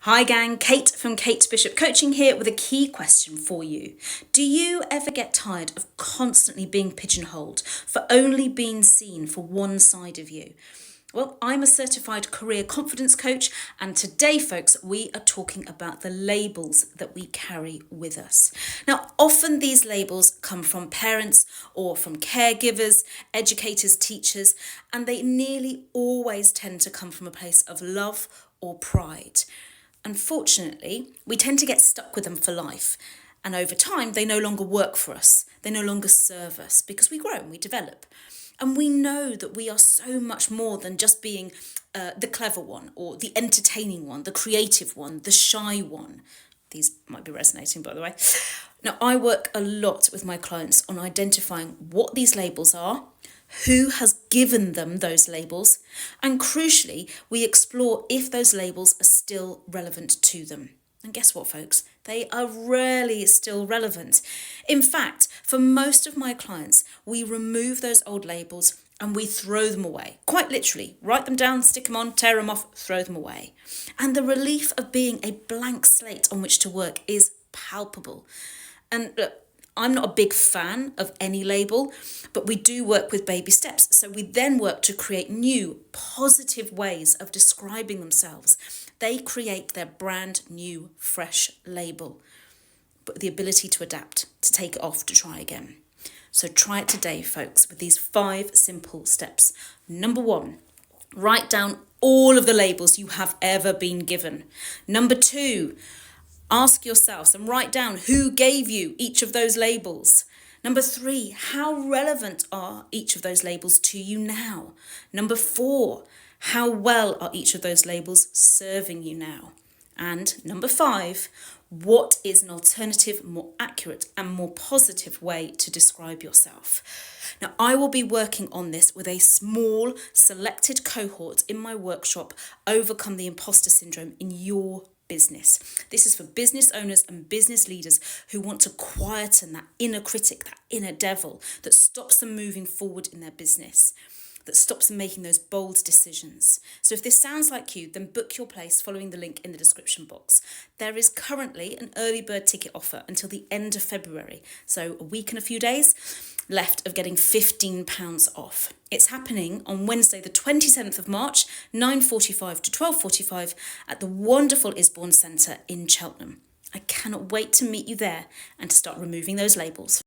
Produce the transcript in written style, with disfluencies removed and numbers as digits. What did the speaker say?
Hi gang, Kate from Kate Bishop Coaching here with a key question for you. Do you ever get tired of constantly being pigeonholed for only being seen for one side of you? Well, I'm a certified career confidence coach, and today, folks, we are talking about the labels that we carry with us. Now, often these labels come from parents or from caregivers, educators, teachers, and they nearly always tend to come from a place of love or pride. Unfortunately, we tend to get stuck with them for life. And over time, they no longer work for us. They no longer serve us because we grow and we develop. And we know that we are so much more than just being the clever one or the entertaining one, the creative one, the shy one. These might be resonating, by the way. Now, I work a lot with my clients on identifying what these labels are, who has given them those labels, and crucially, we explore if those labels are still relevant to them. And guess what, folks? They are rarely still relevant. In fact, for most of my clients, we remove those old labels and we throw them away. Quite literally, write them down, stick them on, tear them off, throw them away. And the relief of being a blank slate on which to work is palpable. And look, I'm not a big fan of any label, but we do work with baby steps. So we then work to create new, positive ways of describing themselves. They create their brand new, fresh label, but the ability to adapt, to take it off, to try again. So try it today, folks, with these 5 simple steps. Number 1, write down all of the labels you have ever been given. Number 2, ask yourselves and write down who gave you each of those labels. Number 3, how relevant are each of those labels to you now? Number 4, how well are each of those labels serving you now? And number 5, what is an alternative, more accurate and more positive way to describe yourself? Now, I will be working on this with a small selected cohort in my workshop, Overcome the Imposter Syndrome in Your Business. This is for business owners and business leaders who want to quieten that inner critic, that inner devil that stops them moving forward in their business, that stops them making those bold decisions. So if this sounds like you, then book your place following the link in the description box. There is currently an early bird ticket offer until the end of February, so a week and a few days left of getting £15 off. It's happening on Wednesday the 27th of March, 9:45 to 12:45 at the wonderful Isbourne Centre in Cheltenham. I cannot wait to meet you there and to start removing those labels.